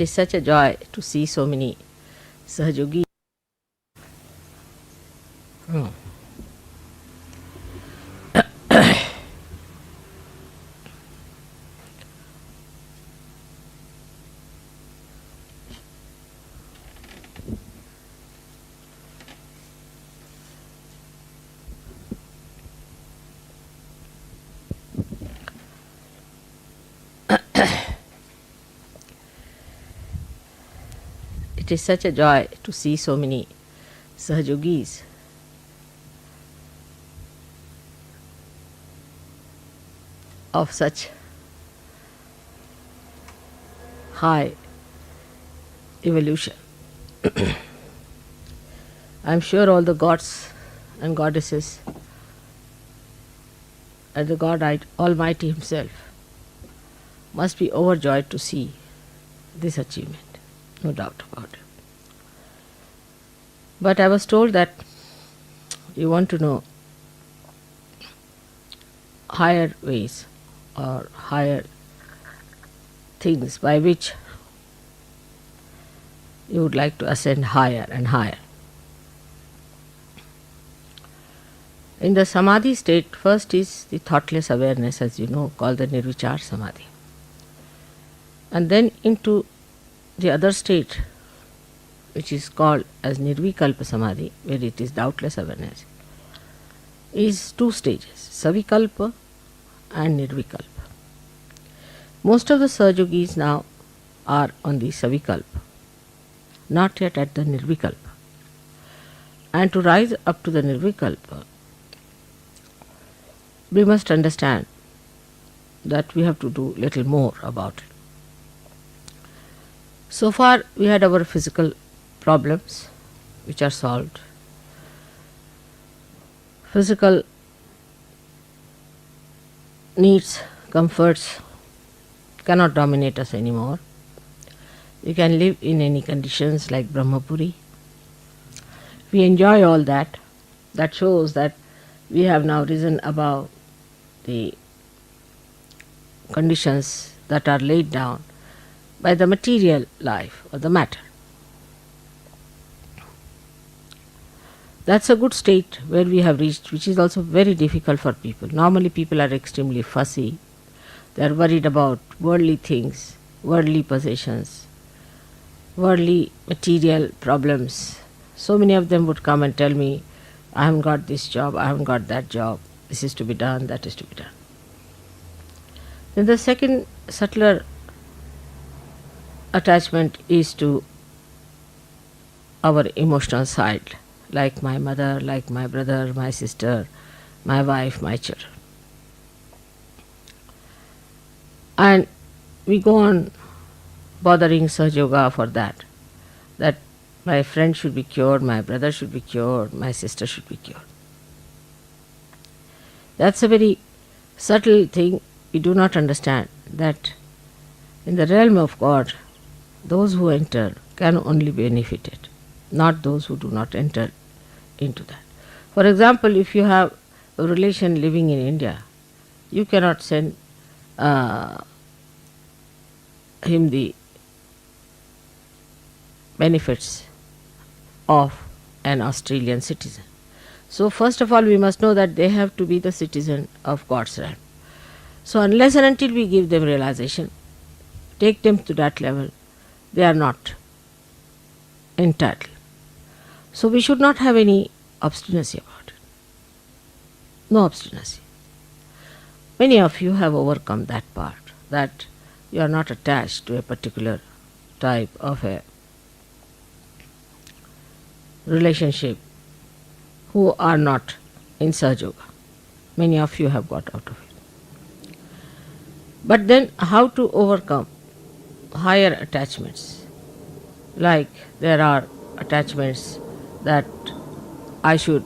is such a joy to see so many SahajaYogis. It is such a joy to see so many SahajaYogis. Of such high evolution. I am sure all the gods and goddesses and the God Almighty Himself must be overjoyed to see this achievement, no doubt about it. But I was told that you want to know higher ways or higher things by which you would like to ascend higher and higher. In the Samadhi state, first is the thoughtless awareness, as you know, called the Nirvichar Samadhi. And then into the other state, which is called as Nirvikalpa Samadhi, where it is doubtless awareness, is two stages, Savikalpa and Nirvikalpa. Most of the SahajaYogis now are on the Savikalpa, not yet at the Nirvikalpa. And to rise up to the Nirvikalpa, we must understand that we have to do little more about it. So far we had our physical problems which are solved. Physical needs, comforts cannot dominate us anymore. We can live in any conditions like Brahmapuri. We enjoy all that. That shows that we have now risen above the conditions that are laid down by the material life or the matter. That's a good state where we have reached, which is also very difficult for people. Normally people are extremely fussy. They are worried about worldly things, worldly possessions, worldly material problems. So many of them would come and tell me, I haven't got this job, I haven't got that job, this is to be done, that is to be done. Then the second subtler attachment is to our emotional side, like my mother, like my brother, my sister, my wife, my children. And we go on bothering SahajaYoga for that my friend should be cured, my brother should be cured, my sister should be cured. That's a very subtle thing. We do not understand that in the realm of God, those who enter can only be benefited, not those who do not enter into that. For example, if you have a relation living in India, you cannot send him the benefits of an Australian citizen. So first of all we must know that they have to be the citizen of God's realm. So unless and until we give them realization, take them to that level, they are not entitled. So we should not have any obstinacy about it. No obstinacy. Many of you have overcome that part, that you are not attached to a particular type of a relationship who are not in SahajaYoga. Many of you have got out of it. But then how to overcome higher attachments? Like there are attachments that I should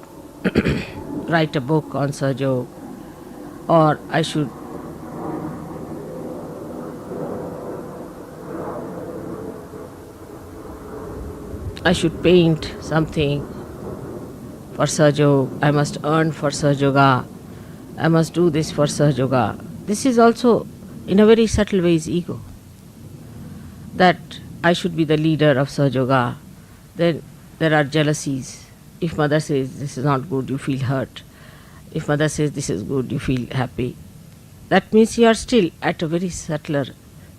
write a book on SahajaYoga, or I should paint something for SahajaYoga, I must earn for SahajaYoga, I must do this for SahajaYoga. This is also in a very subtle way is ego. That I should be the leader of SahajaYoga, then there are jealousies. If mother says this is not good, you feel hurt. If mother says this is good, you feel happy. That means you are still at a very subtler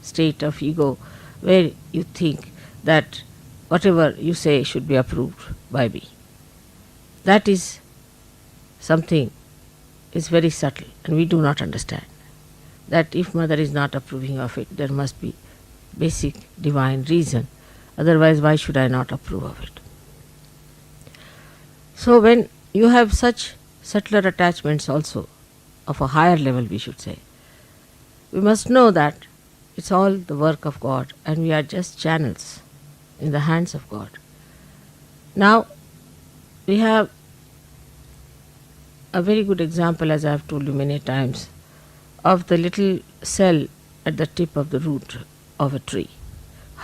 state of ego where you think that whatever you say should be approved by me. That is something is very subtle and we do not understand. That if mother is not approving of it, there must be basic divine reason. Otherwise, why should I not approve of it? So when you have such subtler attachments also, of a higher level we should say, we must know that it's all the work of God and we are just channels in the hands of God. Now, we have a very good example, as I have told you many times, of the little cell at the tip of the root of a tree.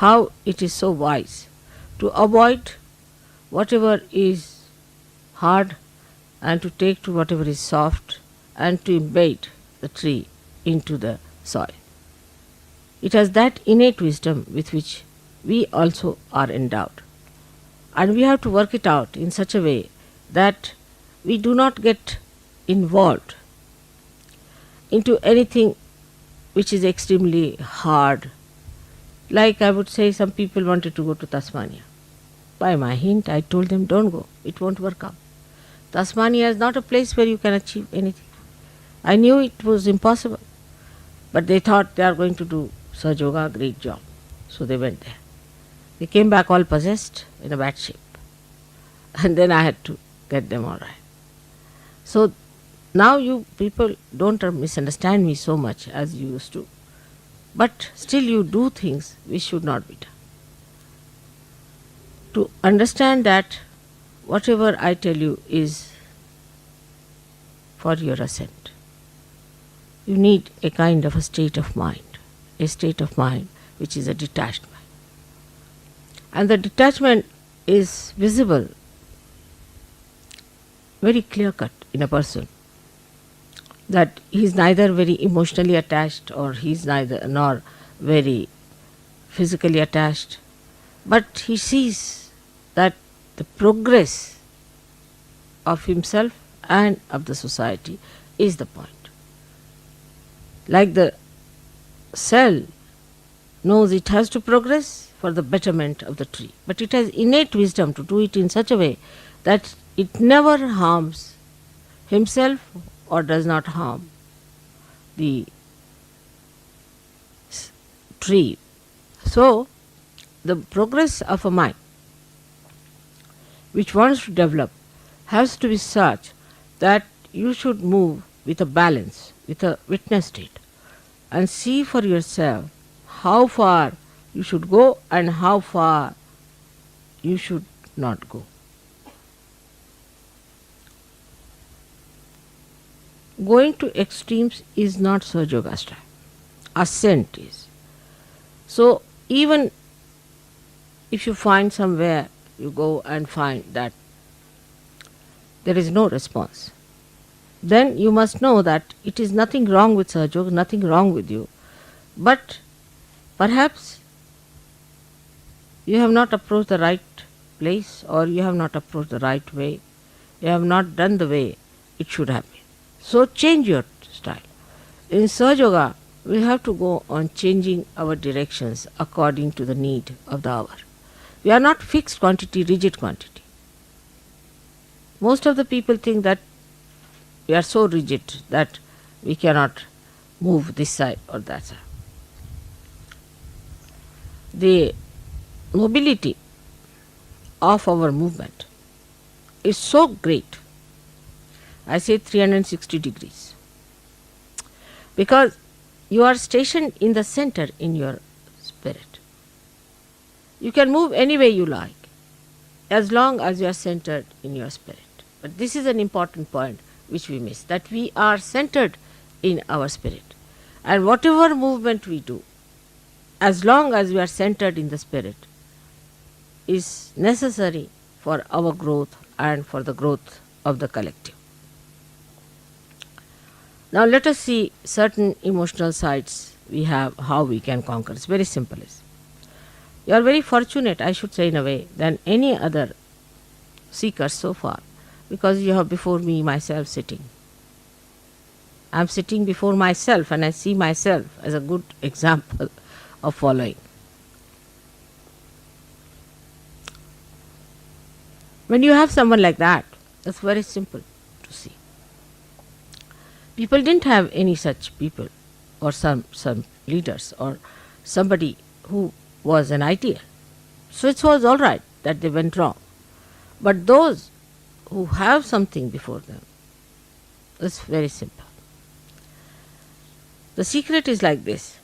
How it is so wise to avoid whatever is hard and to take to whatever is soft and to embed the tree into the soil. It has that innate wisdom with which we also are endowed. And we have to work it out in such a way that we do not get involved into anything which is extremely hard. Like I would say, some people wanted to go to Tasmania. By my hint, I told them, don't go, it won't work out. Tasmania is not a place where you can achieve anything. I knew it was impossible, but they thought they are going to do SahajaYoga, great job. So they went there. They came back all possessed, in a bad shape. And then I had to get them all right. So now you people don't misunderstand me so much as you used to. But still you do things which should not be done. To understand that whatever I tell you is for your ascent, you need a kind of a state of mind which is a detached mind. And the detachment is visible, very clear cut in a person, that he is neither very emotionally attached or he is neither nor very physically attached, but he sees that the progress of himself and of the society is the point. Like the cell knows it has to progress for the betterment of the tree, but it has innate wisdom to do it in such a way that it never harms himself or does not harm the tree. So, the progress of a mind which wants to develop has to be such that you should move with a balance, with a witness state, and see for yourself how far you should go and how far you should not go. Going to extremes is not SahajaYoga style. Ascent is. So even if you find somewhere, you go and find that there is no response, then you must know that it is nothing wrong with SahajaYoga, nothing wrong with you, but perhaps you have not approached the right place or you have not approached the right way, you have not done the way it should have been. So change your style. In SahajaYoga, we have to go on changing our directions according to the need of the hour. We are not fixed quantity, rigid quantity. Most of the people think that we are so rigid that we cannot move this side or that side. The mobility of our movement is so great, I say 360 degrees, because you are stationed in the center in your spirit. You can move any way you like as long as you are centered in your spirit. But this is an important point which we miss, that we are centered in our spirit. And whatever movement we do, as long as we are centered in the spirit, is necessary for our growth and for the growth of the collective. Now let us see certain emotional sides we have, how we can conquer. It's very simple. You are very fortunate, I should say, in a way, than any other seeker so far, because you have before me myself sitting. I am sitting before myself and I see myself as a good example of following. When you have someone like that, it's very simple to see. People didn't have any such people, or some leaders, or somebody who was an ideal. So it was all right that they went wrong. But those who have something before them, it's very simple. The secret is like this.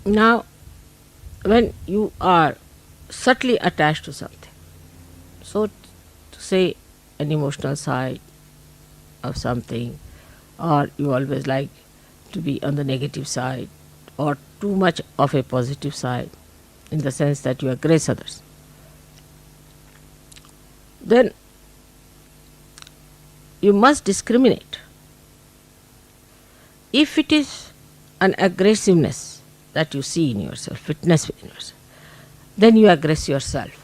Now, when you are subtly attached to something, so to say an emotional side of something, or you always like to be on the negative side, or too much of a positive side, in the sense that you aggress others, then you must discriminate. If it is an aggressiveness that you see in yourself, witness in yourself, then you aggress yourself.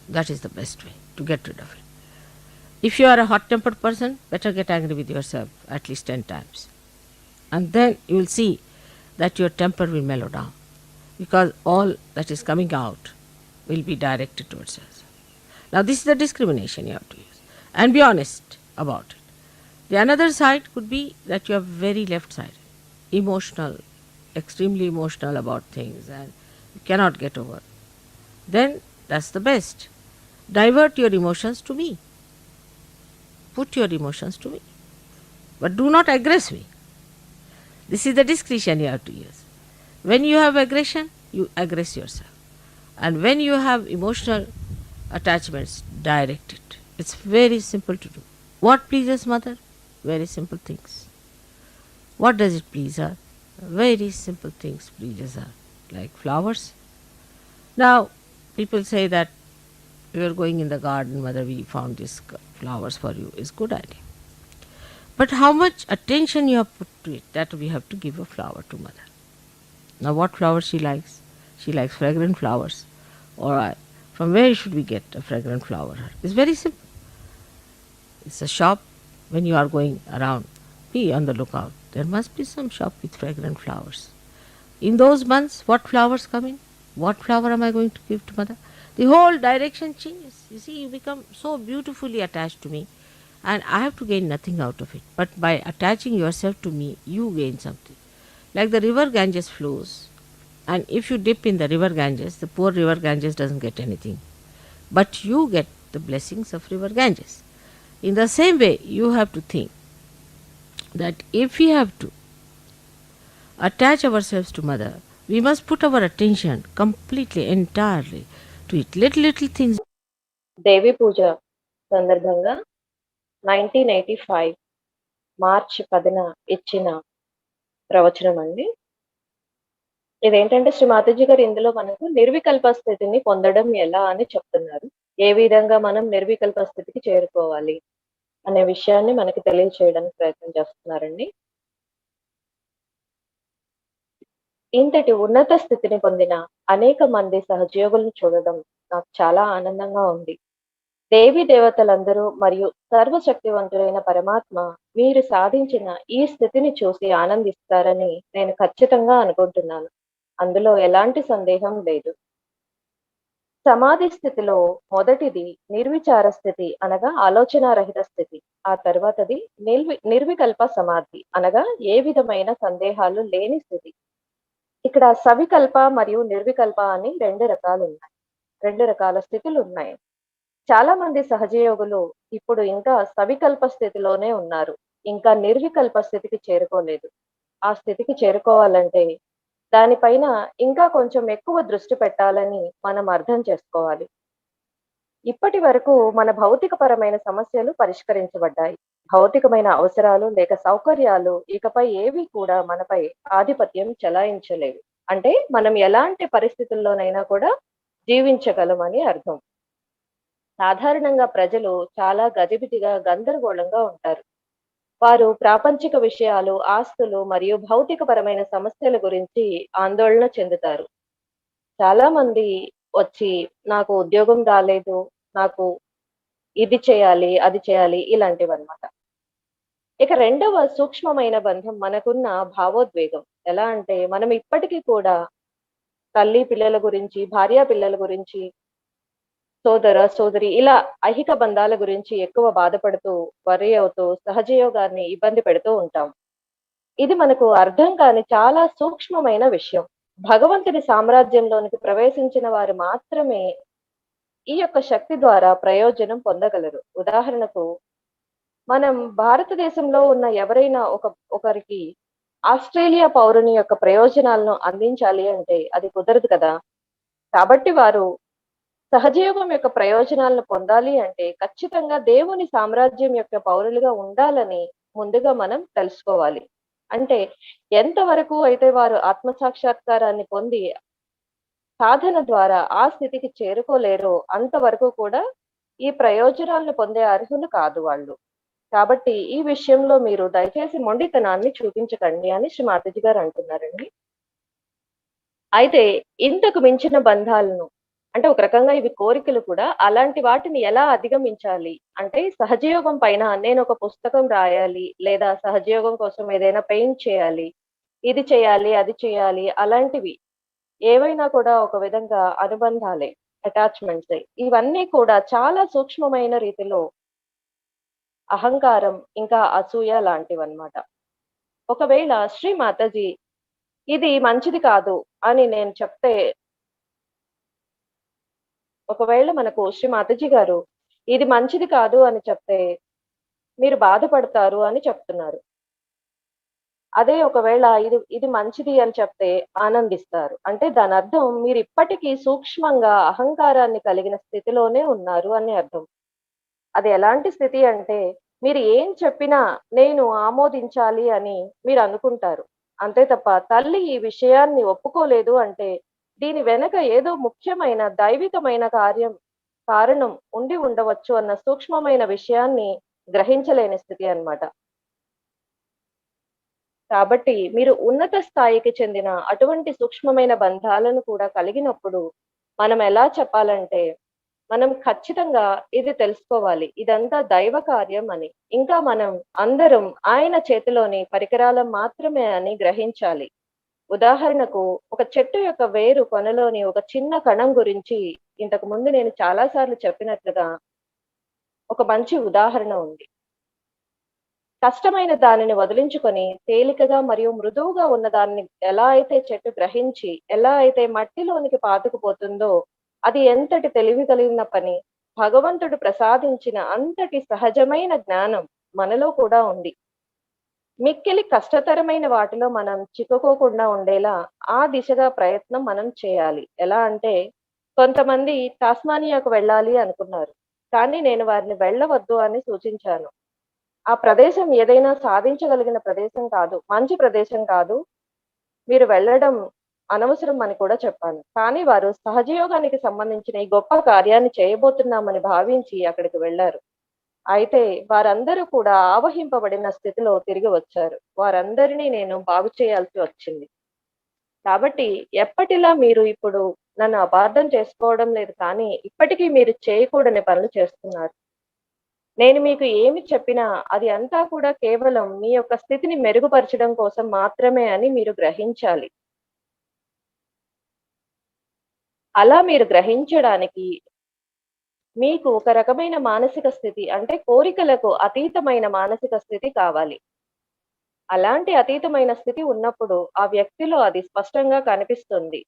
That is the best way to get rid of it. If you are a hot tempered person, better get angry with yourself at least 10 times. And then you will see that your temper will mellow down, because all that is coming out will be directed towards yourself. Now, this is the discrimination you have to use, and be honest about it. The another side could be that you are very left sided, emotional, extremely emotional about things, and you cannot get over. Then that's the best. Divert your emotions to me. Put your emotions to me. But do not aggress me. This is the discretion you have to use. When you have aggression, you aggress yourself. And when you have emotional attachments, direct it. It's very simple to do. What pleases mother? Very simple things. What does it please her? Very simple things pleases her, like flowers. Now, people say that we are going in the garden, mother, we found these flowers for you. It's good idea. But how much attention you have put to it, that we have to give a flower to mother. Now, what flower she likes? She likes fragrant flowers. All right. From where should we get a fragrant flower? It's very simple. It's a shop. When you are going around, be on the lookout. There must be some shop with fragrant flowers. In those months, what flowers come in? What flower am I going to give to mother? The whole direction changes. You see, you become so beautifully attached to me, and I have to gain nothing out of it. But by attaching yourself to me, you gain something. Like the river Ganges flows, and if you dip in the river Ganges, the poor river Ganges doesn't get anything. But you get the blessings of river Ganges. In the same way, you have to think that if we have to attach ourselves to mother, we must put our attention completely, entirely to it. Little things. దేవి పూజ సందర్భంగా 1985 మార్చి 10న ఇచ్చిన ప్రవచనం అండి. ఇదేంటంటే శ్రీ మాతాజీ గారు ఇందులో మనకు నిర్వికల్ప స్థితిని పొందడం ఎలా అని చెప్తున్నారు. ఏ విధంగా మనం నిర్వికల్ప స్థితికి చేరుకోవాలి అనే విషయాన్ని మనకి తెలియచేయడానికి ప్రయత్నం చేస్తున్నారండి. ఇంతటి ఉన్నత స్థితిని పొందిన అనేక మంది సహజయోగులను చూడడం నాకు చాలా ఆనందంగా ఉంది. దేవీ దేవతలందరూ మరియు సర్వశక్తివంతుడైన పరమాత్మ మీరు సాధించిన ఈ స్థితిని చూసి ఆనందిస్తారని నేను ఖచ్చితంగా అనుకుంటున్నాను. అందులో ఎలాంటి సందేహం లేదు. సమాధి స్థితిలో మొదటిది నిర్విచార స్థితి అనగా ఆలోచనారహిత స్థితి. ఆ తర్వాతది నిర్వికల్ప సమాధి అనగా ఏ విధమైన సందేహాలు లేని స్థితి. ఇక్కడ సవికల్ప మరియు నిర్వికల్ప అని రెండు రకాల స్థితులు ఉన్నాయి. చాలా మంది సహజయోగులు ఇప్పుడు ఇంకా సవికల్ప స్థితిలోనే ఉన్నారు. ఇంకా నిర్వికల్ప స్థితికి చేరుకోలేదు. ఆ స్థితికి చేరుకోవాలంటే దానిపైన ఇంకా కొంచెం ఎక్కువ దృష్టి పెట్టాలని మనం అర్థం చేసుకోవాలి. ఇప్పటి వరకు మన భౌతికపరమైన సమస్యలు పరిష్కరించబడ్డాయి. భౌతికమైన అవసరాలు లేక సౌకర్యాలు ఇకపై ఏవి కూడా మనపై ఆధిపత్యం చెలాయించలేవు. అంటే మనం ఎలాంటి పరిస్థితుల్లోనైనా కూడా జీవించగలమని అర్థం. సాధారణంగా ప్రజలు చాలా గజిబిజిగా గందరగోళంగా ఉంటారు. వారు ప్రాపంచిక విషయాలు, ఆస్తులు మరియు భౌతికపరమైన సమస్యల గురించి ఆందోళన చెందుతారు. చాలామంది వచ్చి నాకు ఉద్యోగం రాలేదు, నాకు ఇది చేయాలి, అది చేయాలి ఇలాంటివన్నమాట. ఇక రెండవ సూక్ష్మమైన బంధం మనకున్న భావోద్వేగం. ఎలా అంటే మనం ఇప్పటికి కూడా తల్లి పిల్లల గురించి, భార్య పిల్లల గురించి, సోదర, సోదరి ఇలా ఐహిక బంధాల గురించి ఎక్కువ బాధపడుతూ, వర్రీ అవుతూ సహజయోగాన్ని ఇబ్బంది పెడుతూ ఉంటాం. ఇది మనకు అర్థం కాని చాలా సూక్ష్మమైన విషయం. భగవంతుని సామ్రాజ్యంలోనికి ప్రవేశించిన వారు మాత్రమే ఈ యొక్క శక్తి ద్వారా ప్రయోజనం పొందగలరు. ఉదాహరణకు మనం భారతదేశంలో ఉన్న ఎవరైనా ఒకరికి ఆస్ట్రేలియా పౌరుని యొక్క ప్రయోజనాలను అందించాలి అంటే అది కుదరదు కదా! కాబట్టి వారు సహజయోగం యొక్క ప్రయోజనాలను పొందాలి అంటే ఖచ్చితంగా దేవుని సామ్రాజ్యం యొక్క పౌరులుగా ఉండాలని ముందుగా మనం తెలుసుకోవాలి. అంటే ఎంతవరకు అయితే వారు ఆత్మ సాక్షాత్కారాన్ని పొంది సాధన ద్వారా ఆ స్థితికి చేరుకోలేరో అంతవరకు కూడా ఈ ప్రయోజనాలను పొందే అర్హులు కాదు వాళ్ళు. కాబట్టి ఈ విషయంలో మీరు దయచేసి మొండితనాన్ని చూపించకండి అని శ్రీ మాతాజీ గారు అంటున్నారండి. అయితే ఇంతకు మించిన బంధాలను అంటే ఒక రకంగా ఇవి కోరికలు కూడా అలాంటి వాటిని ఎలా అధిగమించాలి అంటే సహజయోగం పైన నేను ఒక పుస్తకం రాయాలి లేదా సహజయోగం కోసం ఏదైనా పెయింట్ చేయాలి, ఇది చేయాలి, అది చేయాలి అలాంటివి ఏవైనా కూడా ఒక విధంగా అనుబంధాలే, అటాచ్‌మెంట్సే. ఇవన్నీ కూడా చాలా సూక్ష్మమైన రీతిలో అహంకారం, ఇంకా అసూయ లాంటివన్నమాట. ఒకవేళ శ్రీ మాతాజీ ఇది మంచిది కాదు అని నేను చెప్తే, ఒకవేళ మనకు శ్రీ మాతాజీ గారు ఇది మంచిది కాదు అని చెప్తే, మీరు బాధపడతారు అని చెప్తున్నారు. అదే ఒకవేళ ఇది ఇది మంచిది అని చెప్తే ఆనందిస్తారు. అంటే దానర్థం మీరిప్పటికీ సూక్ష్మంగా అహంకారాన్ని కలిగిన స్థితిలోనే ఉన్నారు అని అర్థం. అది ఎలాంటి స్థితి అంటే, మీరు ఏం చెప్పినా నేను ఆమోదించాలి అని మీరనుకుంటారు. అంతే తప్ప తల్లి ఈ విషయాన్ని ఒప్పుకోలేదు అంటే, దీని వెనక ఏదో ముఖ్యమైన దైవికమైన కారణం ఉండి ఉండవచ్చు అన్న సూక్ష్మమైన విషయాన్ని గ్రహించలేని స్థితి అన్నమాట. కాబట్టి మీరు ఉన్నత స్థాయికి చెందిన అటువంటి సూక్ష్మమైన బంధాలను కూడా కలిగినప్పుడు, మనం ఎలా చెప్పాలంటే మనం ఖచ్చితంగా ఇది తెలుసుకోవాలి. ఇదంతా దైవ కార్యం అని. ఇంకా మనం అందరం ఆయన చేతిలోని పరికరాలం మాత్రమే అని గ్రహించాలి. ఉదాహరణకు ఒక చెట్టు యొక్క వేరు కొనలోని ఒక చిన్న కణం గురించి ఇంతకు ముందు నేను చాలా సార్లు చెప్పినట్లుగా ఒక మంచి ఉదాహరణ ఉంది. కష్టమైన దానిని వదిలించుకొని తేలికగా మరియు మృదువుగా ఉన్న దాన్ని ఎలా అయితే చెట్టు గ్రహించి, ఎలా అయితే మట్టిలోనికి పాతుకుపోతుందో, అది ఎంతటి తెలివి కలిగిన పని. భగవంతుడు ప్రసాదించిన అంతటి సహజమైన జ్ఞానం మనలో కూడా ఉంది. మిక్కిలి కష్టతరమైన వాటిలో మనం చిక్కుకోకుండా ఉండేలా ఆ దిశగా ప్రయత్నం మనం చేయాలి. ఎలా అంటే కొంతమంది టాస్మానియాకు వెళ్ళాలి అనుకున్నారు. కానీ నేను వారిని వెళ్ళవద్దు అని సూచించాను. ఆ ప్రదేశం ఏదైనా సాధించగలిగిన ప్రదేశం కాదు. మంచి ప్రదేశం కాదు. మీరు వెళ్ళడం అనవసరం అని కూడా చెప్పాను. కానీ వారు సహజయోగానికి సంబంధించిన ఈ గొప్ప కార్యాన్ని చేయబోతున్నామని భావించి అక్కడికి వెళ్లారు. అయితే వారందరూ కూడా ఆవహింపబడిన స్థితిలో తిరిగి వచ్చారు. వారందరినీ నేను బాగు చేయాల్సి వచ్చింది. కాబట్టి ఎప్పటిలా మీరు ఇప్పుడు నన్ను అపార్థం చేసుకోవడం లేదు కానీ, ఇప్పటికీ మీరు చేయకూడని పనులు చేస్తున్నారు. నేను మీకు ఏమి చెప్పినా అది అంతా కూడా కేవలం మీ యొక్క స్థితిని మెరుగుపరచడం కోసం మాత్రమే అని మీరు గ్రహించాలి. అలా మీరు గ్రహించడానికి మీకు ఒక రకమైన మానసిక స్థితి అంటే కోరికలకు అతీతమైన మానసిక స్థితి కావాలి. అలాంటి అతీతమైన స్థితి ఉన్నప్పుడు ఆ వ్యక్తిలో అది స్పష్టంగా కనిపిస్తుంది.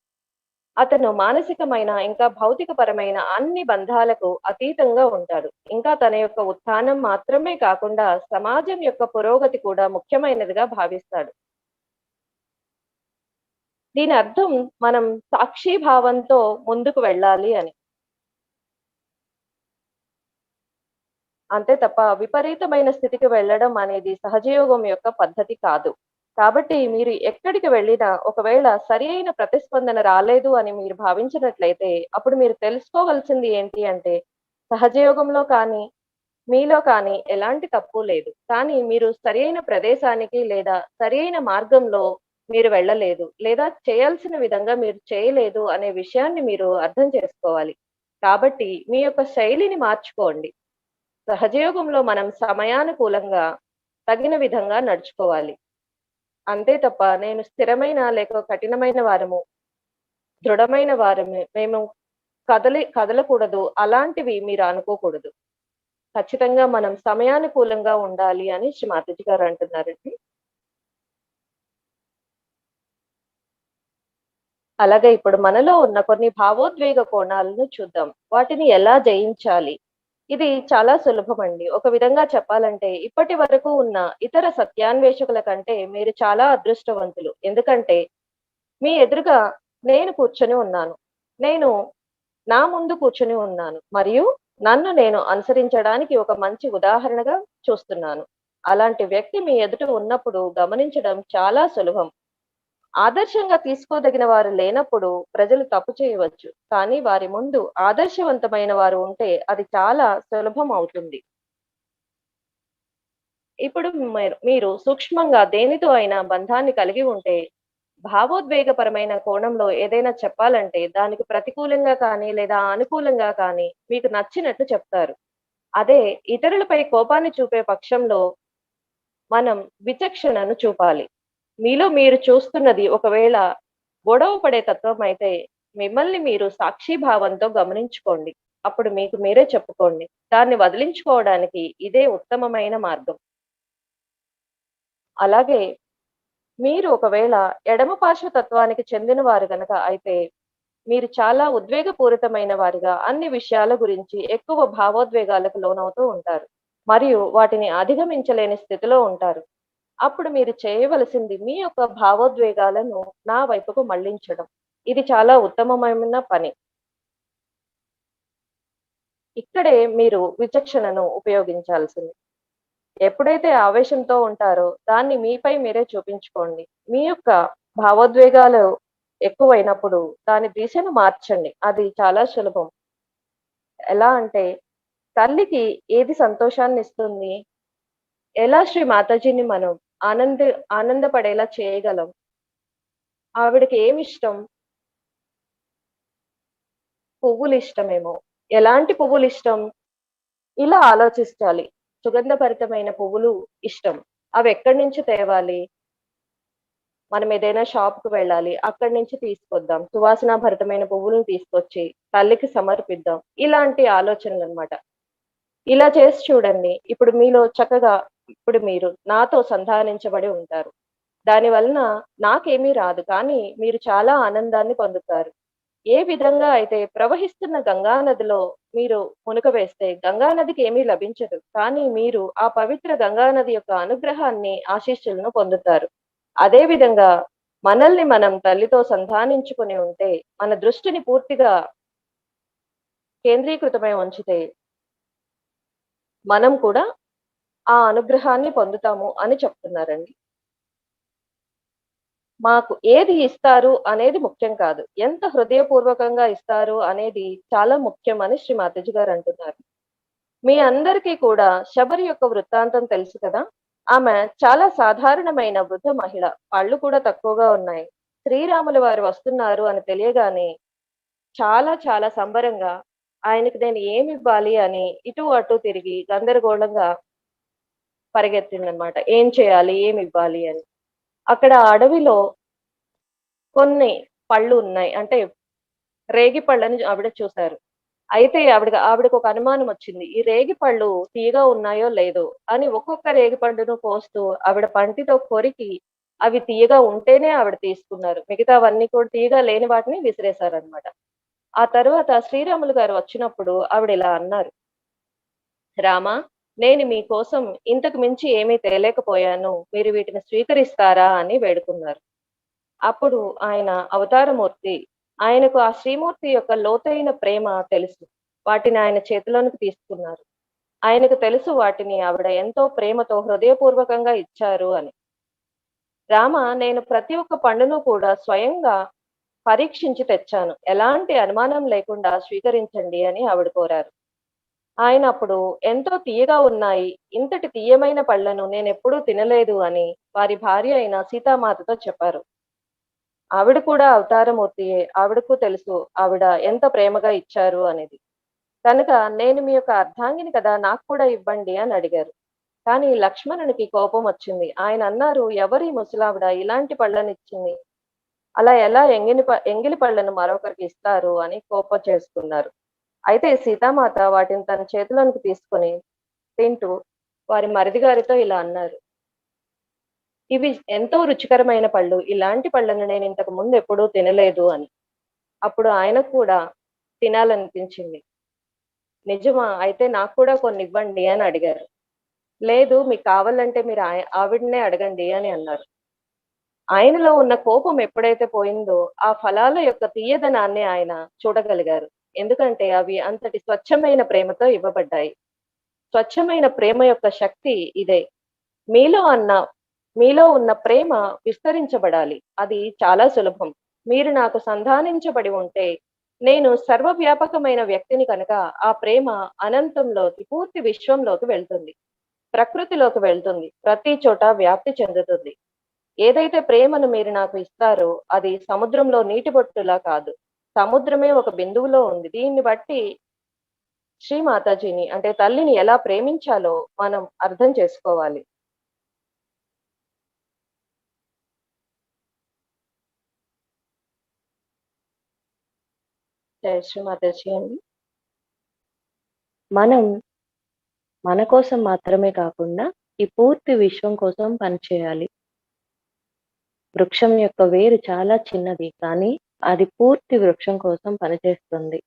అతను మానసికమైన ఇంకా భౌతికపరమైన అన్ని బంధాలకు అతీతంగా ఉంటాడు. ఇంకా తన యొక్క ఉత్థానం మాత్రమే కాకుండా సమాజం యొక్క పురోగతి కూడా ముఖ్యమైనదిగా భావిస్తాడు. దీని అర్థం మనం సాక్షిభావంతో ముందుకు వెళ్ళాలి అని. అంతే తప్ప విపరీతమైన స్థితికి వెళ్ళడం అనేది సహజయోగం యొక్క పద్ధతి కాదు. కాబట్టి మీరు ఎక్కడికి వెళ్ళినా ఒకవేళ సరి అయిన ప్రతిస్పందన రాలేదు అని మీరు భావించినట్లయితే, అప్పుడు మీరు తెలుసుకోవాల్సింది ఏంటి అంటే, సహజయోగంలో కానీ, మీలో కానీ ఎలాంటి తప్పు లేదు. కానీ మీరు సరియైన ప్రదేశానికి లేదా సరియైన మార్గంలో మీరు వెళ్ళలేదు. లేదా చేయాల్సిన విధంగా మీరు చేయలేదు అనే విషయాన్ని మీరు అర్థం చేసుకోవాలి. కాబట్టి మీ యొక్క శైలిని మార్చుకోండి. సహజయోగంలో మనం సమయానుకూలంగా తగిన విధంగా నడుచుకోవాలి. అంతే తప్ప నేను స్థిరమైన లేక కఠినమైన వారము, దృఢమైన వారమే మేము కదలకూడదు అలాంటివి మీరు అనుకోకూడదు. ఖచ్చితంగా మనం సమయానుకూలంగా ఉండాలి అని శ్రీ మాతాజీ గారు అంటున్నారండి. అలాగే ఇప్పుడు మనలో ఉన్న కొన్ని భావోద్వేగ కోణాలను చూద్దాం. వాటిని ఎలా జయించాలి? ఇది చాలా సులభమండి. ఒక విధంగా చెప్పాలంటే ఇప్పటి వరకు ఉన్న ఇతర సత్యాన్వేషకుల కంటే మీరు చాలా అదృష్టవంతులు. ఎందుకంటే మీ ఎదురుగా నేను కూర్చొని ఉన్నాను. నేను నా ముందు కూర్చొని ఉన్నాను. మరియు నన్ను నేను అనుసరించడానికి ఒక మంచి ఉదాహరణగా చూస్తున్నాను. అలాంటి వ్యక్తి మీ ఎదుట ఉన్నప్పుడు గమనించడం చాలా సులభం. ఆదర్శంగా తీసుకోదగిన వారు లేనప్పుడు ప్రజలు తప్పు చేయవచ్చు. కానీ వారి ముందు ఆదర్శవంతమైన వారు ఉంటే అది చాలా సులభం అవుతుంది. ఇప్పుడు మీరు సూక్ష్మంగా దేనితో అయినా బంధాన్ని కలిగి ఉంటే, భావోద్వేగపరమైన కోణంలో ఏదైనా చెప్పాలంటే దానికి ప్రతికూలంగా కానీ, లేదా అనుకూలంగా కానీ మీకు నచ్చినట్టు చెప్తారు. అదే ఇతరులపై కోపాన్ని చూపే పక్షంలో మనం విచక్షణను చూపాలి. మీలో మీరు చూస్తున్నది ఒకవేళ గొడవ పడే తత్వం అయితే మిమ్మల్ని మీరు సాక్షిభావంతో గమనించుకోండి. అప్పుడు మీకు మీరే చెప్పుకోండి. దాన్ని వదిలించుకోవడానికి ఇదే ఉత్తమమైన మార్గం. అలాగే మీరు ఒకవేళ ఎడమ పార్శ్వ తత్వానికి చెందిన వారు గనక అయితే మీరు చాలా ఉద్వేగపూరితమైన వారిగా అన్ని విషయాల గురించి ఎక్కువ భావోద్వేగాలకు లోనవుతూ ఉంటారు. మరియు వాటిని అధిగమించలేని స్థితిలో ఉంటారు. అప్పుడు మీరు చేయవలసింది మీ యొక్క భావోద్వేగాలను నా వైపుకు మళ్లించడం. ఇది చాలా ఉత్తమమైన పని. ఇక్కడే మీరు విచక్షణను ఉపయోగించాల్సింది. ఎప్పుడైతే ఆవేశంతో ఉంటారో దాన్ని మీపై మీరే చూపించుకోండి. మీ యొక్క భావోద్వేగాలు ఎక్కువైనప్పుడు దాని దిశను మార్చండి. అది చాలా సులభం. ఎలా అంటే తల్లికి ఏది సంతోషాన్నిస్తుంది? ఎలా శ్రీ మాతాజీని మనం ఆనందపడేలా చేయగలం? ఆవిడకి ఏమిష్టం? పువ్వులిష్టమేమో. ఎలాంటి పువ్వులిష్టం? ఇలా ఆలోచించాలి. సుగంధభరితమైన పువ్వులు ఇష్టం. అవెక్కడి నుంచి తేవాలి? మనం ఏదైనా షాప్‌కి వెళ్ళాలి. అక్కడి నుంచి తీసుకొద్దాం. సువాసన భరితమైన పువ్వులను తీసుకొచ్చి తల్లికి సమర్పిద్దాం. ఇలాంటి ఆలోచనలనమాట. ఇలా చేసి చూడండి. ఇప్పుడు మీలో చక్కగా ఇప్పుడు మీరు నాతో సంధానించబడి ఉంటారు. దాని వలన నాకేమీ రాదు. కానీ మీరు చాలా ఆనందాన్ని పొందుతారు. ఏ విధంగా అయితే ప్రవహిస్తున్న గంగా నదిలో మీరు మునక వేస్తే గంగా నదికి ఏమీ లభించదు. కానీ మీరు ఆ పవిత్ర గంగా నది యొక్క అనుగ్రహాన్ని, ఆశీస్సులను పొందుతారు. అదే విధంగా మనల్ని మనం తల్లితో సంధానించుకొని ఉంటే, మన దృష్టిని పూర్తిగా కేంద్రీకృతమై ఉంచితే, మనం కూడా ఆ అనుగ్రహాన్ని పొందుతాము అని చెప్తున్నారండి. మాకు ఏది ఇస్తారు అనేది ముఖ్యం కాదు. ఎంత హృదయపూర్వకంగా ఇస్తారు అనేది చాలా ముఖ్యం అని శ్రీ మాతాజీ గారు అంటున్నారు. మీ అందరికీ కూడా శబరి యొక్క వృత్తాంతం తెలుసు కదా! ఆమె చాలా సాధారణమైన వృద్ధ మహిళ. కళ్ళు కూడా తక్కువగా ఉన్నాయి. శ్రీరాముల వారు వస్తున్నారు అని తెలియగానే చాలా చాలా సంబరంగా ఆయనకి నేను ఏమివ్వాలి అని ఇటు అటు తిరిగి గందరగోళంగా పరిగెత్తిందనమాట. ఏం చేయాలి? ఏమివ్వాలి అని. అక్కడ అడవిలో కొన్ని పళ్ళు ఉన్నాయి. అంటే రేగి పళ్ళని ఆవిడ చూసారు. అయితే ఆవిడకొక అనుమానం వచ్చింది. ఈ రేగి పళ్ళు తీయగా ఉన్నాయో లేదో అని ఒక్కొక్క రేగి పండును కోస్తూ ఆవిడ పంటితో కొరికి అవి తీయగా ఉంటేనే ఆవిడ తీసుకున్నారు. మిగతావన్నీ కూడా తీయగా లేని వాటిని విసిరేశారనమాట. ఆ తర్వాత శ్రీరాములు గారు వచ్చినప్పుడు ఆవిడ ఇలా అన్నారు. రామా, నేను మీకోసం ఇంతకు మించి ఏమీ తేలేకపోయాను. మీరు వీటిని స్వీకరిస్తారా అని వేడుకున్నారు. అప్పుడు ఆయన అవతారమూర్తి. ఆయనకు ఆ శ్రీమూర్తి యొక్క లోతైన ప్రేమ తెలుసు. వాటిని ఆయన చేతిలోనికి తీసుకున్నారు. ఆయనకు తెలుసు వాటిని ఆవిడ ఎంతో ప్రేమతో హృదయపూర్వకంగా ఇచ్చారు అని. రామ, నేను ప్రతి ఒక్క పండును కూడా స్వయంగా పరీక్షించి తెచ్చాను. ఎలాంటి అనుమానం లేకుండా స్వీకరించండి అని ఆవిడ కోరారు. ఆయన అప్పుడు ఎంతో తియ్యగా ఉన్నాయి. ఇంతటి తియ్యమైన పళ్ళను నేనెప్పుడూ తినలేదు అని వారి భార్య అయిన సీతామాతతో చెప్పారు. ఆవిడ కూడా అవతారమూర్తియే. ఆవిడకు తెలుసు ఆవిడ ఎంత ప్రేమగా ఇచ్చారు అనేది. కనుక నేను మీ యొక్క అర్ధాంగిని కదా! నాకు కూడా ఇవ్వండి అని అడిగారు. కానీ లక్ష్మణునికి కోపమొచ్చింది. ఆయనన్నారు, "ఎవరీ ముసలావిడ ఇలాంటి పళ్ళనిచ్చింది? అలా ఎలా ఎంగిలి పళ్ళను మరొకరికి ఇస్తారు?" అని కోపం చేసుకున్నారు. అయితే సీతామాత వాటిని తన చేతిలోనికి తీసుకొని తింటూ వారి మరిది గారితో ఇలా అన్నారు, "ఇవి ఎంతో రుచికరమైన పళ్ళు. ఇలాంటి పళ్ళను నేనింతకు ముందు ఎప్పుడూ తినలేదు" అని. అప్పుడు ఆయనకు కూడా తినాలనిపించింది. "నిజమా? అయితే నాకు కూడా కొన్నివ్వండి" అని అడిగారు. "లేదు, మీకు కావాలంటే మీరు ఆవిడనే అడగండి" అని అన్నారు. ఆయనలో ఉన్న కోపం ఎప్పుడైతే పోయిందో, ఆ ఫలాల యొక్క తియ్యదనాన్ని ఆయన చూడగలిగారు. ఎందుకంటే అవి అంతటి స్వచ్ఛమైన ప్రేమతో ఇవ్వబడ్డాయి. స్వచ్ఛమైన ప్రేమ యొక్క శక్తి ఇదే. మీలో అన్న మీలో ఉన్న ప్రేమ విస్తరించబడాలి. అది చాలా సులభం. మీరు నాకు సంధానించబడి ఉంటే, నేను సర్వవ్యాపకమైన వ్యక్తిని కనుక, ఆ ప్రేమ అనంతంలోకి, పూర్తి విశ్వంలోకి వెళ్తుంది. ప్రకృతిలోకి వెళ్తుంది. ప్రతి చోట వ్యాప్తి చెందుతుంది. ఏదైతే ప్రేమను మీరు నాకు ఇస్తారో, అది సముద్రంలో నీటి బొట్టులా కాదు. సముద్రమే ఒక బిందువులో ఉంది. దీన్ని బట్టి శ్రీ మాతాజీని అంటే తల్లిని ఎలా ప్రేమించాలో మనం అర్థం చేసుకోవాలి. జై శ్రీ మాతాజీ అండి. మనం మన కోసం మాత్రమే కాకుండా, ఈ పూర్తి విశ్వం కోసం పనిచేయాలి. వృక్షం యొక్క వేరు చాలా చిన్నది, కానీ అది పూర్తి వృక్షం కోసం పనిచేస్తుంది.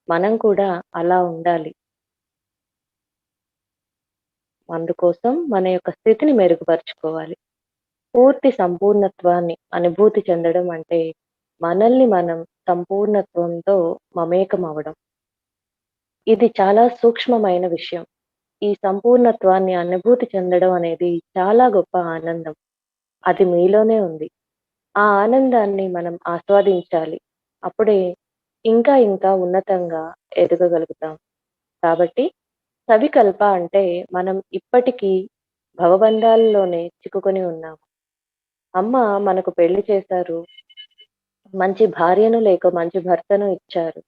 మనం కూడా అలా ఉండాలి. అందుకోసం మన యొక్క స్థితిని మెరుగుపరుచుకోవాలి. పూర్తి సంపూర్ణత్వాన్ని అనుభూతి చెందడం అంటే, మనల్ని మనం సంపూర్ణత్వంతో మమేకమవ్వడం. ఇది చాలా సూక్ష్మమైన విషయం. ఈ సంపూర్ణత్వాన్ని అనుభూతి చెందడం అనేది చాలా గొప్ప ఆనందం. అది మీలోనే ఉంది. ఆ ఆనందాన్ని మనం ఆస్వాదించాలి. అప్పుడే ఇంకా ఇంకా ఉన్నతంగా ఎదగగలుగుతాం. కాబట్టి సవికల్ప అంటే మనం ఇప్పటికీ భవబంధాల్లోనే చిక్కుకొని ఉన్నాము. అమ్మ మనకు పెళ్లి చేశారు. మంచి భార్యను లేక మంచి భర్తను ఇచ్చారు.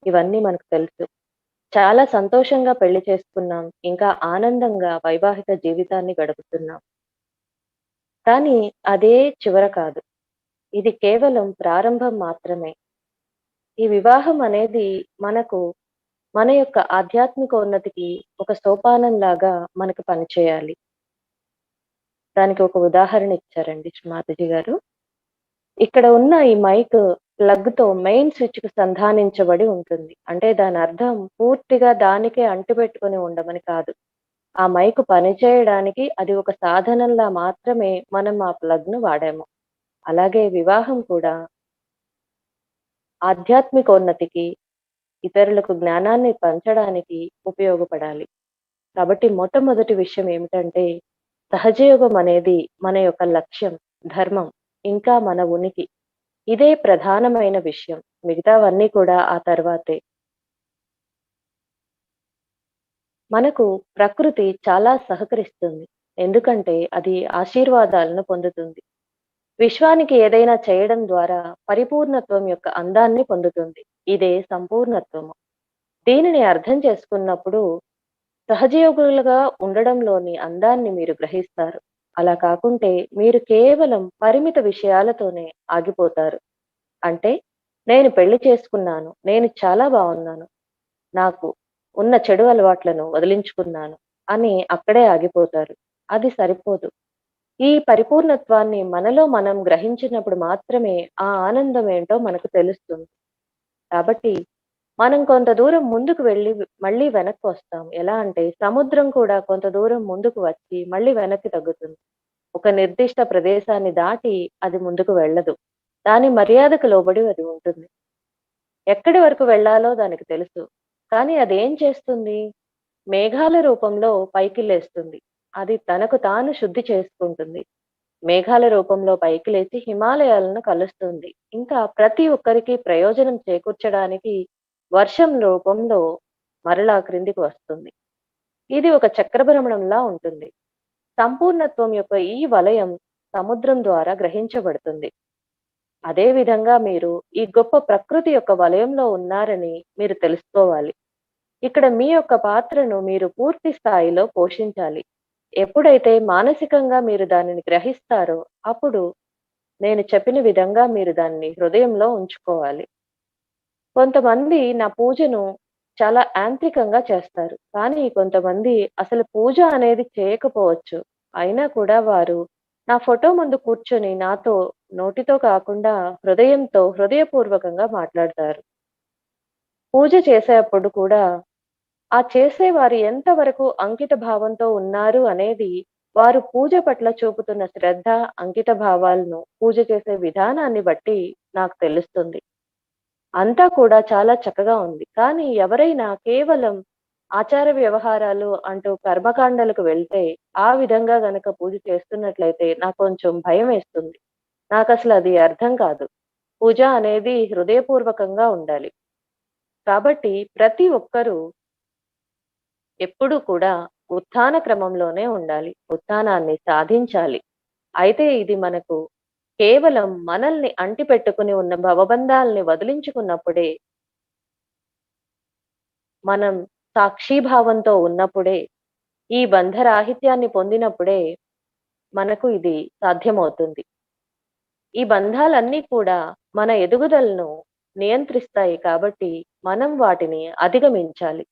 ఇవన్నీ మనకు తెలుసు. చాలా సంతోషంగా పెళ్లి చేసుకున్నాం. ఇంకా ఆనందంగా వైవాహిక జీవితాన్ని గడుపుతున్నాం. కానీ అదే చివర కాదు. ఇది కేవలం ప్రారంభం మాత్రమే. ఈ వివాహం అనేది మనకు మన యొక్క ఆధ్యాత్మిక ఉన్నతికి ఒక సోపానంలాగా మనకు పనిచేయాలి. దానికి ఒక ఉదాహరణ ఇచ్చారండి మాతాజీ గారు. ఇక్కడ ఉన్న ఈ మైక్ ప్లగ్‌తో మెయిన్ స్విచ్‌కి సంధానించబడి ఉంటుంది. అంటే దాని అర్థం పూర్తిగా దానికే అంటిపెట్టుకొని ఉండమని కాదు. ఆ మైక్ పనిచేయడానికి అది ఒక సాధనంలా మాత్రమే మనం ఆ ప్లగ్‌ను వాడాము. అలాగే వివాహం కూడా ఆధ్యాత్మికోన్నతికి, ఇతరులకు జ్ఞానాన్ని పంచడానికి ఉపయోగపడాలి. కాబట్టి మొట్టమొదటి విషయం ఏమిటంటే, సహజయోగం అనేది మన యొక్క లక్ష్యం, ధర్మం, ఇంకా మన ఉనికి. ఇదే ప్రధానమైన విషయం. మిగతావన్నీ కూడా ఆ తర్వాతే. మనకు ప్రకృతి చాలా సహకరిస్తుంది. ఎందుకంటే అది ఆశీర్వాదాలను పొందుతుంది. విశ్వానికి ఏదైనా చేయడం ద్వారా పరిపూర్ణత్వం యొక్క అందాన్ని పొందుతుంది. ఇదే సంపూర్ణత్వము. దీనిని అర్థం చేసుకున్నప్పుడు సహజయోగులుగా ఉండడంలోని అందాన్ని మీరు గ్రహిస్తారు. అలా కాకుంటే మీరు కేవలం పరిమిత విషయాలతోనే ఆగిపోతారు. అంటే నేను పెళ్లి చేసుకున్నాను. నేను చాలా బావున్నాను. నాకు ఉన్న చెడు అలవాట్లను వదిలించుకున్నాను అని అక్కడే ఆగిపోతారు. అది సరిపోదు. ఈ పరిపూర్ణత్వాన్ని మనలో మనం గ్రహించినప్పుడు మాత్రమే ఆ ఆనందం ఏంటో మనకు తెలుస్తుంది. కాబట్టి మనం కొంత దూరం ముందుకు వెళ్లి మళ్ళీ వెనక్కొస్తాం. ఎలా అంటే సముద్రం కూడా కొంత దూరం ముందుకు వచ్చి మళ్ళీ వెనక్కి తగ్గుతుంది. ఒక నిర్దిష్ట ప్రదేశాన్ని దాటి అది ముందుకు వెళ్ళదు. దాని మర్యాదకు లోబడి అది ఉంటుంది. ఎక్కడి వరకు వెళ్ళాలో దానికి తెలుసు. కానీ అదేం చేస్తుంది? మేఘాల రూపంలో పైకి లేస్తుంది. అది తనకు తాను శుద్ధి చేసుకుంటుంది. మేఘాల రూపంలో పైకి లేచి హిమాలయాలను కలుస్తుంది. ఇంకా ప్రతి ఒక్కరికి ప్రయోజనం చేకూర్చడానికి వర్షం రూపంలో మరలా క్రిందికి వస్తుంది. ఇది ఒక చక్రభ్రమణంలా ఉంటుంది. సంపూర్ణత్వం యొక్క ఈ వలయం సముద్రం ద్వారా గ్రహించబడుతుంది. అదే విధంగా మీరు ఈ గొప్ప ప్రకృతి యొక్క వలయంలో ఉన్నారని మీరు తెలుసుకోవాలి. ఇక్కడ మీ యొక్క పాత్రను మీరు పూర్తి స్థాయిలో పోషించాలి. ఎప్పుడైతే మానసికంగా మీరు దానిని గ్రహిస్తారో, అప్పుడు నేను చెప్పిన విధంగా మీరు దాన్ని హృదయంలో ఉంచుకోవాలి. కొంతమంది నా పూజను చాలా యాంత్రికంగా చేస్తారు. కానీ కొంతమంది అసలు పూజ అనేది చేయకపోవచ్చు. అయినా కూడా వారు నా ఫోటో ముందు కూర్చొని నాతో నోటితో కాకుండా హృదయంతో, హృదయపూర్వకంగా మాట్లాడతారు. పూజ చేసేప్పుడు కూడా ఆ చేసేవారు ఎంతవరకు అంకిత భావంతో ఉన్నారు అనేది వారు పూజ పట్ల చూపుతున్న శ్రద్ధ, అంకిత భావాలను పూజ చేసే విధానాన్ని బట్టి నాకు తెలుస్తుంది. అంతా కూడా చాలా చక్కగా ఉంది. కానీ ఎవరైనా కేవలం ఆచార వ్యవహారాలు అంటూ కర్మకాండలకు వెళ్తే, ఆ విధంగా గనక పూజ చేస్తున్నట్లయితే నాకు కొంచెం భయమేస్తుంది. నాకసలు అది అర్థం కాదు. పూజ అనేది హృదయపూర్వకంగా ఉండాలి. కాబట్టి ప్రతి ఒక్కరూ ఎప్పుడూ కూడా ఉత్థాన క్రమంలోనే ఉండాలి. ఉత్థానాన్ని సాధించాలి. అయితే ఇది మనకు కేవలం మనల్ని అంటిపెట్టుకుని ఉన్న భవబంధాల్ని వదిలించుకున్నప్పుడే, మనం సాక్షీభావంతో ఉన్నప్పుడే, ఈ బంధరాహిత్యాన్ని పొందినప్పుడే మనకు ఇది సాధ్యమవుతుంది. ఈ బంధాలన్నీ కూడా మన ఎదుగుదలను నియంత్రిస్తాయి కాబట్టి మనం వాటిని అధిగమించాలి.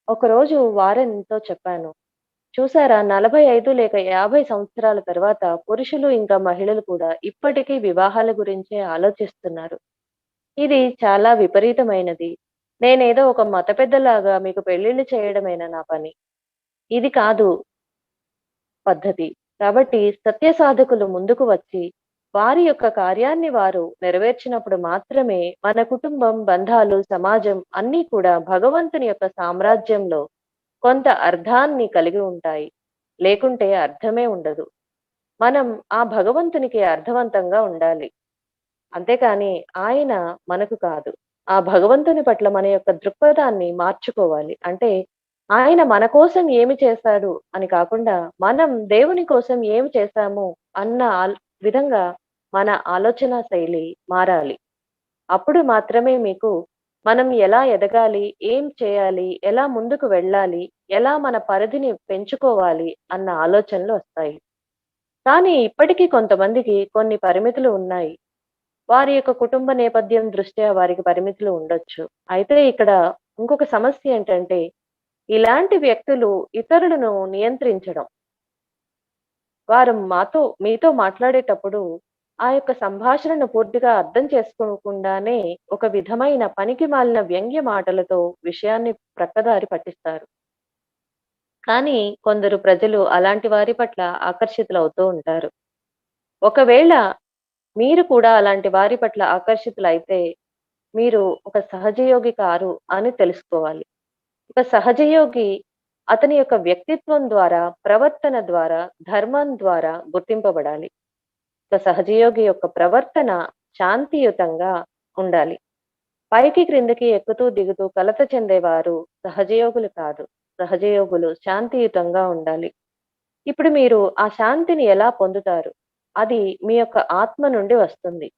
ఒకరోజు వారెన్‌తో చెప్పాను. చూసారా 45 లేక 50 సంవత్సరాల తర్వాత పురుషులు ఇంకా మహిళలు కూడా ఇప్పటికీ వివాహాల గురించే ఆలోచిస్తున్నారు. ఇది చాలా విపరీతమైనది. నేనేదో ఒక మత పెద్దలాగా మీకు పెళ్లిళ్లు చేయడమేనా నా పని. ఇది కాదు పద్ధతి. కాబట్టి సత్య సాధకులు ముందుకు వచ్చి వారి యొక్క కార్యాన్ని వారు నెరవేర్చినప్పుడు మాత్రమే మన కుటుంబం, బంధాలు, సమాజం అన్నీ కూడా భగవంతుని యొక్క సామ్రాజ్యంలో కొంత అర్థాన్ని కలిగి ఉంటాయి. లేకుంటే అర్థమే ఉండదు. మనం ఆ భగవంతునికి అర్థవంతంగా ఉండాలి. అంతేకాని ఆయన మనకు కాదు. ఆ భగవంతుని పట్ల మన యొక్క దృక్పథాన్ని మార్చుకోవాలి. అంటే ఆయన మన కోసం ఏమి చేశాడు అని కాకుండా, మనం దేవుని కోసం ఏమి చేశాము అన్న విధంగా మన ఆలోచన శైలి మారాలి. అప్పుడు మాత్రమే మీకు మనం ఎలా ఎదగాలి, ఏం చేయాలి, ఎలా ముందుకు వెళ్ళాలి, ఎలా మన పరిధిని పెంచుకోవాలి అన్న ఆలోచనలు వస్తాయి. కానీ ఇప్పటికీ కొంతమందికి కొన్ని పరిమితులు ఉన్నాయి. వారి యొక్క కుటుంబ నేపథ్యం దృష్ట్యా వారికి పరిమితులు ఉండొచ్చు. అయితే ఇక్కడ ఇంకొక సమస్య ఏంటంటే, ఇలాంటి వ్యక్తులు ఇతరులను నియంత్రించడం. వారు మీతో మాట్లాడేటప్పుడు ఆ యొక్క సంభాషణను పూర్తిగా అర్థం చేసుకోకుండానే ఒక విధమైన పనికిమాలిన వ్యంగ్య మాటలతో విషయాన్ని ప్రక్కదారి పట్టిస్తారు. కానీ కొందరు ప్రజలు అలాంటి వారి పట్ల ఆకర్షితులవుతూ ఉంటారు. ఒకవేళ మీరు కూడా అలాంటి వారి పట్ల ఆకర్షితులైతే మీరు ఒక సహజయోగి కారు అని తెలుసుకోవాలి. ఒక సహజయోగి అతని యొక్క వ్యక్తిత్వం ద్వారా, ప్రవర్తన ద్వారా, ధర్మం ద్వారా గుర్తింపబడాలి. ఒక సహజయోగి యొక్క ప్రవర్తన శాంతియుతంగా ఉండాలి. పైకి క్రిందకి ఎక్కుతూ దిగుతూ కలత చెందేవారు సహజయోగులు కాదు. సహజయోగులు శాంతియుతంగా ఉండాలి. ఇప్పుడు మీరు ఆ శాంతిని ఎలా పొందుతారు? అది మీ యొక్క ఆత్మ నుండి వస్తుంది.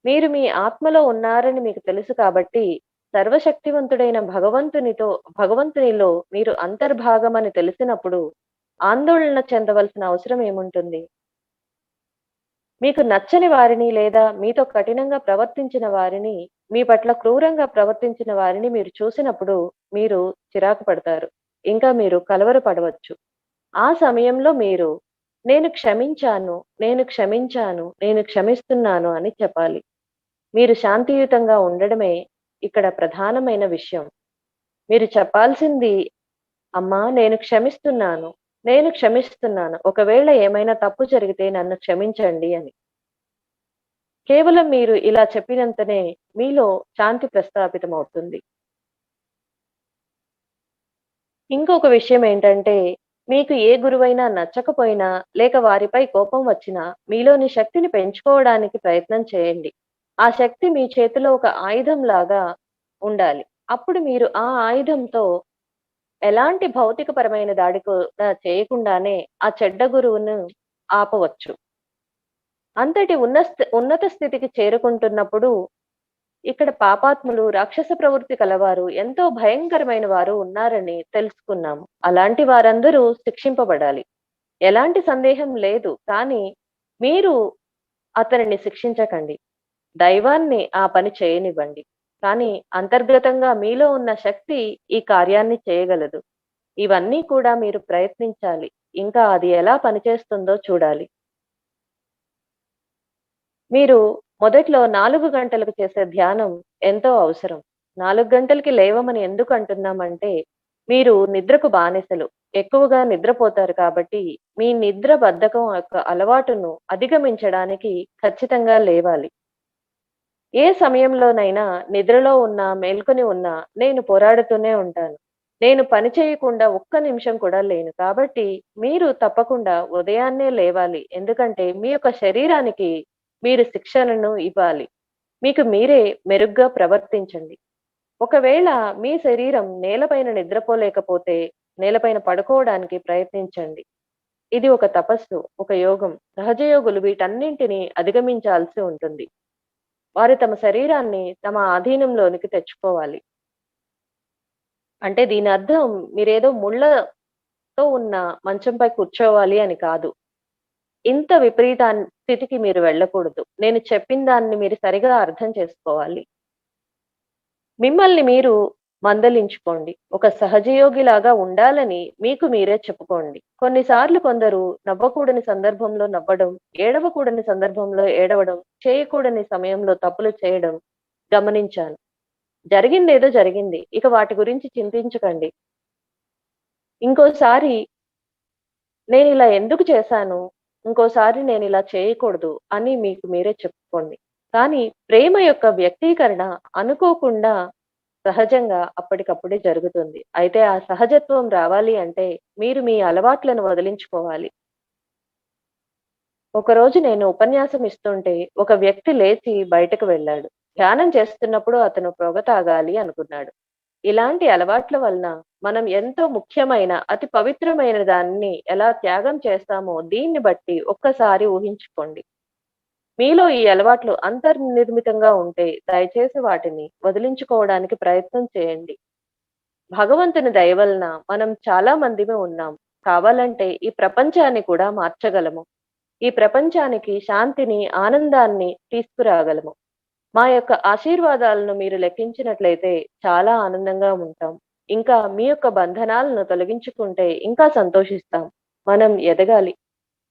మీరు మీ ఆత్మలో ఉన్నారని మీకు తెలుసు కాబట్టి, సర్వశక్తివంతుడైన భగవంతునిలో మీరు అంతర్భాగమని తెలిసినప్పుడు ఆందోళన చెందవలసిన అవసరం ఏముంటుంది? మీకు నచ్చని వారిని లేదా మీతో కఠినంగా ప్రవర్తించిన వారిని, మీ పట్ల క్రూరంగా ప్రవర్తించిన వారిని మీరు చూసినప్పుడు మీరు చిరాకు పడతారు. ఇంకా మీరు కలవరపడవచ్చు. ఆ సమయంలో మీరు నేను క్షమించాను, నేను క్షమించాను, నేను క్షమిస్తున్నాను అని చెప్పాలి. మీరు శాంతియుతంగా ఉండడమే ఇక్కడ ప్రధానమైన విషయం. మీరు చెప్పాల్సింది అమ్మా నేను క్షమిస్తున్నాను, నేను క్షమిస్తున్నాను. ఒకవేళ ఏమైనా తప్పు జరిగితే నన్ను క్షమించండి అని. కేవలం మీరు ఇలా చెప్పినంతనే మీలో శాంతి ప్రస్థాపితమవుతుంది. ఇంకొక విషయం ఏంటంటే, మీకు ఏ గురువైనా నచ్చకపోయినా, లేక వారిపై కోపం వచ్చినా, మీలోని శక్తిని పెంచుకోవడానికి ప్రయత్నం చేయండి. ఆ శక్తి మీ చేతిలో ఒక ఆయుధంలాగా ఉండాలి. అప్పుడు మీరు ఆ ఆయుధంతో ఎలాంటి భౌతికపరమైన దాడి కూడా చేయకుండానే ఆ చెడ్డ గురువును ఆపవచ్చు. అంతటి ఉన్నత స్థితికి చేరుకుంటున్నప్పుడు ఇక్కడ పాపాత్ములు, రాక్షస ప్రవృత్తి కలవారు, ఎంతో భయంకరమైన వారు ఉన్నారని తెలుసుకున్నాము. అలాంటి వారందరూ శిక్షింపబడాలి. ఎలాంటి సందేహం లేదు. కానీ మీరు అతనిని శిక్షించకండి. దైవాన్ని ఆ పని చేయనివ్వండి. కానీ అంతర్గతంగా మీలో ఉన్న శక్తి ఈ కార్యాన్ని చేయగలదు. ఇవన్నీ కూడా మీరు ప్రయత్నించాలి. ఇంకా అది ఎలా పనిచేస్తుందో చూడాలి. మీరు మొదట్లో 4 గంటలకు చేసే ధ్యానం ఎంతో అవసరం. 4 గంటలకి లేవమని ఎందుకు అంటున్నామంటే, మీరు నిద్రకు బానిసలు. ఎక్కువగా నిద్రపోతారు కాబట్టి, మీ నిద్ర బద్ధకం యొక్క అలవాటును అధిగమించడానికి ఖచ్చితంగా లేవాలి. ఏ సమయంలోనైనా నిద్రలో ఉన్నా, మేల్కొని ఉన్నా నేను పోరాడుతూనే ఉంటాను. నేను పని చేయకుండా ఒక్క నిమిషం కూడా లేను. కాబట్టి మీరు తప్పకుండా ఉదయాన్నే లేవాలి. ఎందుకంటే మీ యొక్క శరీరానికి మీరు శిక్షణను ఇవ్వాలి. మీకు మీరే మెరుగ్గా ప్రవర్తించండి. ఒకవేళ మీ శరీరం నేలపైన నిద్రపోలేకపోతే నేలపైన పడుకోవడానికి ప్రయత్నించండి. ఇది ఒక తపస్సు, ఒక యోగం. సహజయోగులు వీటన్నింటిని అధిగమించాల్సి ఉంటుంది. వారు తమ శరీరాన్ని తమ ఆధీనంలోనికి తెచ్చుకోవాలి. అంటే దీని అర్థం మీరేదో ముళ్ళతో ఉన్న మంచంపై కూర్చోవాలి అని కాదు. ఇంత స్థితికి మీరు వెళ్ళకూడదు. నేను చెప్పిన దాన్ని మీరు సరిగా అర్థం చేసుకోవాలి. మిమ్మల్ని మీరు మందలించుకోండి. ఒక సహజయోగిలాగా ఉండాలని మీకు మీరే చెప్పుకోండి. కొన్నిసార్లు కొందరు నవ్వకూడని సందర్భంలో నవ్వడం, ఏడవకూడని సందర్భంలో ఏడవడం, చేయకూడని సమయంలో తప్పులు చేయడం గమనించాను. జరిగిందేదో జరిగింది. ఇక వాటి గురించి చింతించకండి. ఇంకోసారి నేనిలా ఎందుకు చేశాను? ఇంకోసారి నేనిలా చేయకూడదు అని మీకు మీరే చెప్పుకోండి. కానీ ప్రేమ యొక్క వ్యక్తీకరణ అనుకోకుండా సహజంగా అప్పటికప్పుడే జరుగుతుంది. అయితే ఆ సహజత్వం రావాలి అంటే మీరు మీ అలవాట్లను వదిలించుకోవాలి. ఒకరోజు నేను ఉపన్యాసం ఇస్తుంటే ఒక వ్యక్తి లేచి బయటకు వెళ్ళాడు. ధ్యానం చేస్తున్నప్పుడు అతను పొగ తాగాలి అనుకున్నాడు. ఇలాంటి అలవాట్ల వలన మనం ఎంతో ముఖ్యమైన, అతి పవిత్రమైన దాన్ని ఎలా త్యాగం చేస్తామో దీన్ని బట్టి ఒక్కసారి ఊహించుకోండి. మీలో ఈ అలవాట్లు అంతర్నిర్మితంగా ఉంటే దయచేసి వాటిని వదిలించుకోవడానికి ప్రయత్నం చేయండి. భగవంతుని దయ వలన మనం చాలా మందిమే ఉన్నాం. కావాలంటే ఈ ప్రపంచాన్ని కూడా మార్చగలము. ఈ ప్రపంచానికి శాంతిని, ఆనందాన్ని తీసుకురాగలము. మా యొక్క ఆశీర్వాదాలను మీరు లెక్కించినట్లయితే చాలా ఆనందంగా ఉంటాం. ఇంకా మీ యొక్క బంధనాలను తొలగించుకుంటే ఇంకా సంతోషిస్తాం. మనం ఎదగాలి.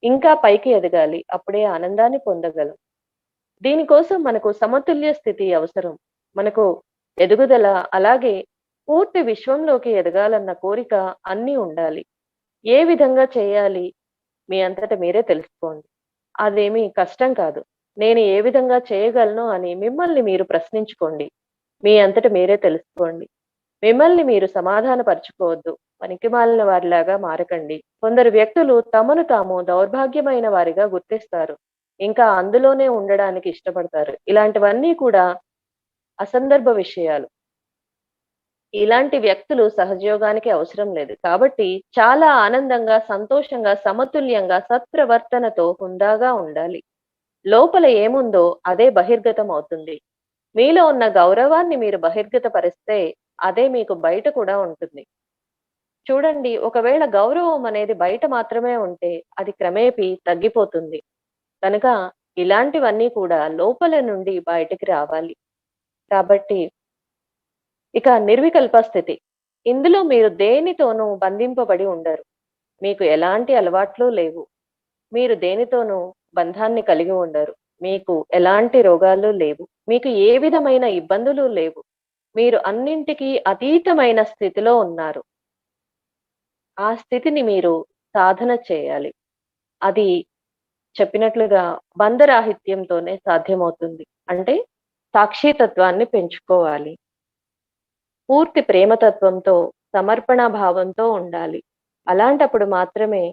ఇంకా పైకి ఎదగాలి. అప్పుడే ఆనందాన్ని పొందగలం. దీనికోసం మనకు సమతుల్య స్థితి అవసరం. మనకు ఎదుగుదల, అలాగే పూర్తి విశ్వంలోకి ఎదగాలన్న కోరిక అన్నీ ఉండాలి. ఏ విధంగా చేయాలి? మీ అంతట మీరే తెలుసుకోండి. అదేమీ కష్టం కాదు. నేను ఏ విధంగా చేయగలను అని మిమ్మల్ని మీరు ప్రశ్నించుకోండి. మీ అంతట మీరే తెలుసుకోండి. మిమ్మల్ని మీరు సమాధాన పరుచుకోవద్దు. పనికిమాలిన వారిలాగా మారకండి. కొందరు వ్యక్తులు తమను తాము దౌర్భాగ్యమైన వారిగా గుర్తిస్తారు. ఇంకా అందులోనే ఉండడానికి ఇష్టపడతారు. ఇలాంటివన్నీ కూడా అసందర్భ విషయాలు. ఇలాంటి వ్యక్తులు సహజయోగానికి అవసరం లేదు. కాబట్టి చాలా ఆనందంగా, సంతోషంగా, సమతుల్యంగా, సత్ప్రవర్తనతో హుందాగా ఉండాలి. లోపల ఏముందో అదే బహిర్గతం అవుతుంది. మీలో ఉన్న గౌరవాన్ని మీరు బహిర్గతపరిస్తే అదే మీకు బయట కూడా ఉంటుంది. చూడండి, ఒకవేళ గౌరవం అనేది బయట మాత్రమే ఉంటే అది క్రమేపీ తగ్గిపోతుంది. కనుక ఇలాంటివన్నీ కూడా లోపల నుండి బయటికి రావాలి. కాబట్టి ఇక నిర్వికల్ప స్థితి. ఇందులో మీరు దేనితోనూ బంధింపబడి ఉండరు. మీకు ఎలాంటి అలవాట్లు లేవు. మీరు దేనితోనూ బంధాన్ని కలిగి ఉండరు. మీకు ఎలాంటి రోగాలు లేవు. మీకు ఏ విధమైన ఇబ్బందులు లేవు. మీరు అన్నింటికీ అతీతమైన స్థితిలో ఉన్నారు. ఆ స్థితిని మీరు సాధన చేయాలి. అది చెప్పినట్లుగా బంధరాహిత్యంతోనే సాధ్యమవుతుంది. అంటే సాక్షితత్వాన్ని పెంచుకోవాలి. పూర్తి ప్రేమతత్వంతో, సమర్పణ భావంతో ఉండాలి. అలాంటప్పుడు మాత్రమే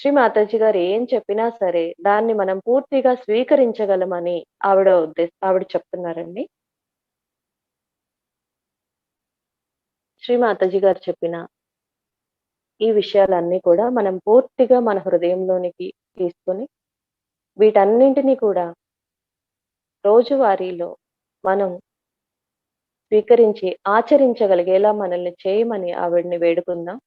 శ్రీ మాతాజీ గారు ఏం చెప్పినా సరే దాన్ని మనం పూర్తిగా స్వీకరించగలమని ఆవిడ చెప్తున్నారండి. శ్రీ మాతాజీ గారు చెప్పిన ఈ విషయాలన్నీ కూడా మనం పూర్తిగా మన హృదయంలోనికి తీసుకొని వీటన్నింటిని కూడా రోజువారీలో మనం స్వీకరించి ఆచరించగలిగేలా మనల్ని చేయమని ఆవిడని వేడుకుందాం.